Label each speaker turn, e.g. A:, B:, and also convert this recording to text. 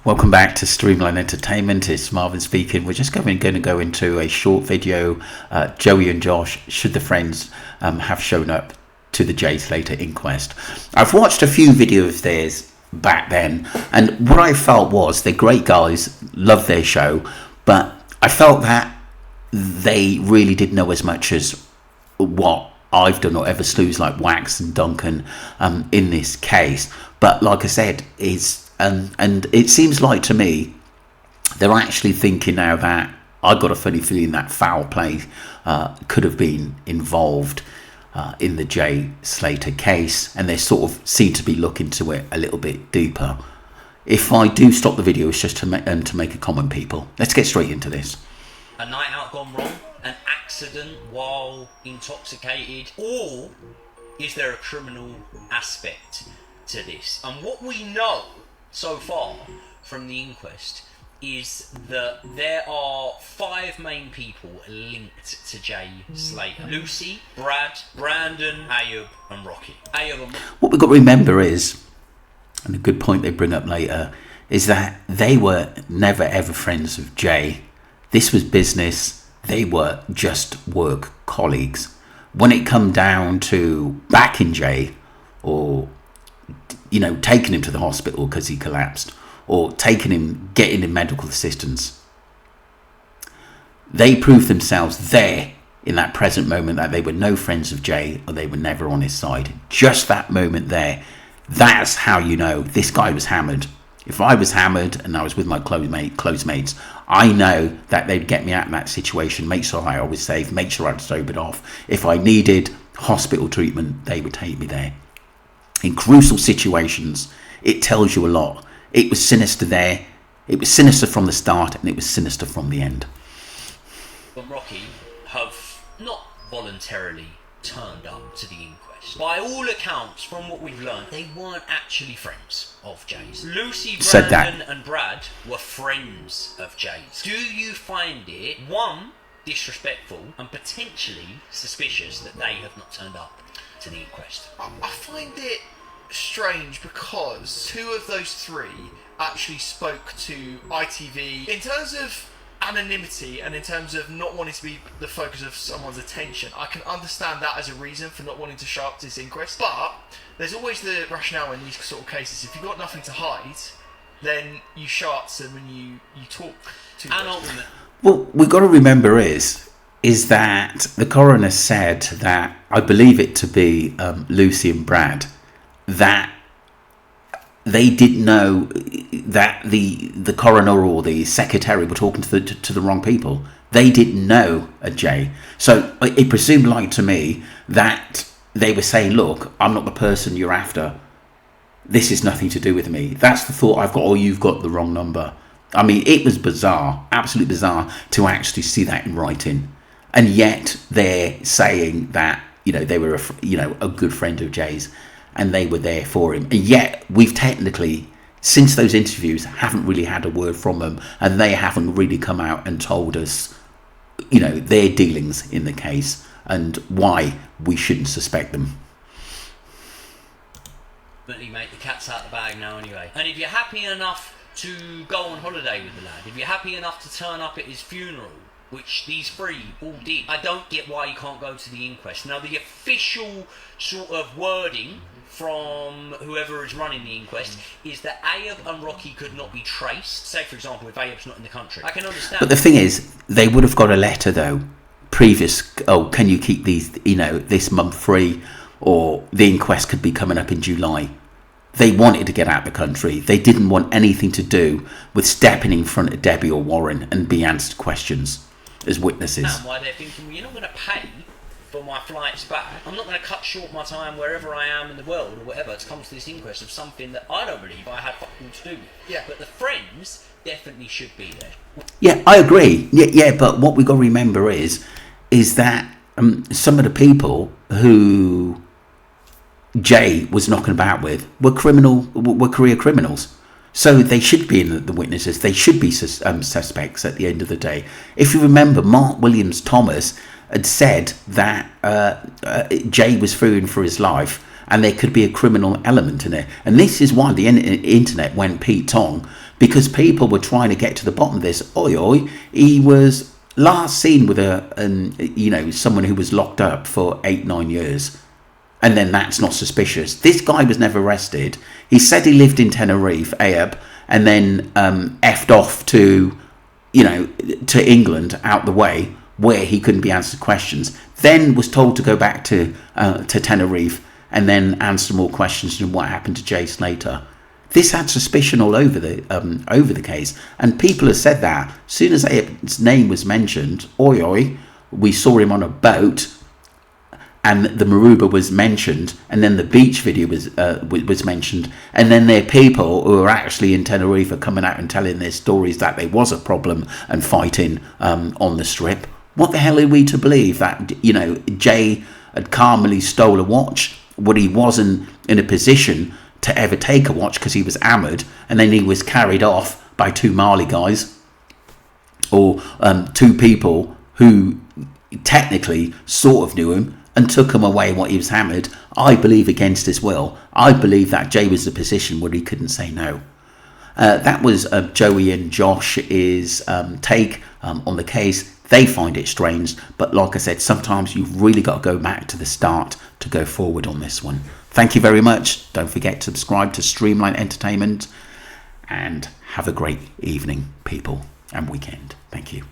A: Welcome back to Streamline Entertainment. It's Marvin speaking. We're just going to go into a short video. Joey and Josh, should the friends have shown up to the Slater inquest? I've watched a few videos of theirs back then, and what I felt was they're great guys, love their show, but I felt that they really didn't know as much as what I've done, or ever slews like Wax and Duncan in this case. But like I said, and it seems like to me they're actually thinking now that I got a funny feeling that foul play could have been involved in the Slater case, and they sort of seem to be looking to it a little bit deeper. If I do stop the video, it's just to make a comment, people. Let's get straight into this.
B: A night out gone wrong, an accident while intoxicated, or is there a criminal aspect to this? And what we know so far from the inquest is that there are 5 main people linked to Slater: Lucy, Brad, Brandon, Ayub and Rocky.
A: What we've got to remember is, and a good point they bring up later, is that they were never ever friends of Jay. This was business. They were just work colleagues. When it come down to backing Jay, or taking him to the hospital because he collapsed, or getting him medical assistance, they proved themselves there in that present moment that they were no friends of Jay, or they were never on his side. Just that moment there, that's how you know this guy was hammered. If I was hammered and I was with my close mates, I know that they'd get me out of that situation, make sure I was safe, make sure I'd sobered off. If I needed hospital treatment, they would take me there. In crucial situations, it tells you a lot. It was sinister there, it was sinister from the start, and it was sinister from the end.
B: But Rocky have not voluntarily turned up to the inquest. By all accounts, from what we've learned, they weren't actually friends of Jay's. Lucy, Brandon and Brad were friends of Jay's. Do you find it, 1, disrespectful, and potentially suspicious that they have not turned up to the inquest?
C: I find it strange because 2 of those 3 actually spoke to ITV. In terms of anonymity and in terms of not wanting to be the focus of someone's attention, I can understand that as a reason for not wanting to show up to this inquest. But there's always the rationale in these sort of cases: if you've got nothing to hide, then you show up to them and you talk to them.
A: What we've got to remember is that the coroner said that, I believe it to be Lucy and Brad, that they didn't know that the coroner or the secretary were talking to the wrong people. They didn't know a Jay. So it presumed like to me that they were saying, look, I'm not the person you're after. This is nothing to do with me. That's the thought I've got, or you've got the wrong number. I mean, it was bizarre, absolutely bizarre to actually see that in writing. And yet they're saying that, they were a good friend of Jay's, and they were there for him. And yet we've technically, since those interviews, haven't really had a word from them, and they haven't really come out and told us, their dealings in the case and why we shouldn't suspect them.
B: But you mate, the cat's out the bag now anyway. And if you're happy enough to go on holiday with the lad, if you're happy enough to turn up at his funeral, which these 3 all did, I don't get why you can't go to the inquest. Now, the official sort of wording from whoever is running the inquest is that Ayub and Rocky could not be traced. Say, for example, if Ayub's not in the country. I can understand.
A: But the thing is, they would have got a letter, though, can you keep these, this month free, or the inquest could be coming up in July. They wanted to get out of the country. They didn't want anything to do with stepping in front of Debbie or Warren and be answered questions as witnesses.
B: And why they're thinking, well, you're not going to pay for my flights back. I'm not going to cut short my time wherever I am in the world or whatever to come to this inquest of something that I don't believe I had fucking to do with.
C: Yeah.
B: But the friends definitely should be there.
A: Yeah, I agree. Yeah, but what we've got to remember is that some of the people who Jay was knocking about with were career criminals. So they should be in the witnesses. They should be suspects at the end of the day. If you remember, Mark Williams Thomas had said that Jay was fearing for his life, and there could be a criminal element in it. And this is why the internet went Pete Tong because people were trying to get to the bottom of this. Oi, oi, he was last seen with someone who was locked up for 8-9 years, and then that's not suspicious. This guy was never arrested. He said he lived in Tenerife, Ayab, and then effed off to England, out the way, where he couldn't be answered questions. Then was told to go back to Tenerife and then answer more questions on what happened to Jay Slater. This had suspicion all over the case, and people have said that as soon as his name was mentioned, oi oi, we saw him on a boat, and the Maruba was mentioned, and then the beach video was mentioned, and then there are people who are actually in Tenerife are coming out and telling their stories that there was a problem and fighting on the strip. What the hell are we to believe? That Jay had calmly stole a watch when he wasn't in a position to ever take a watch because he was hammered, and then he was carried off by two Mali guys, or two people who technically sort of knew him and took him away when he was hammered. I believe against his will. I believe that Jay was in a position where he couldn't say no. That was Joey and Josh's take on the case. They find it strange, but like I said, sometimes you've really got to go back to the start to go forward on this one. Thank you very much. Don't forget to subscribe to Streamline Entertainment, and have a great evening, people, and weekend. Thank you.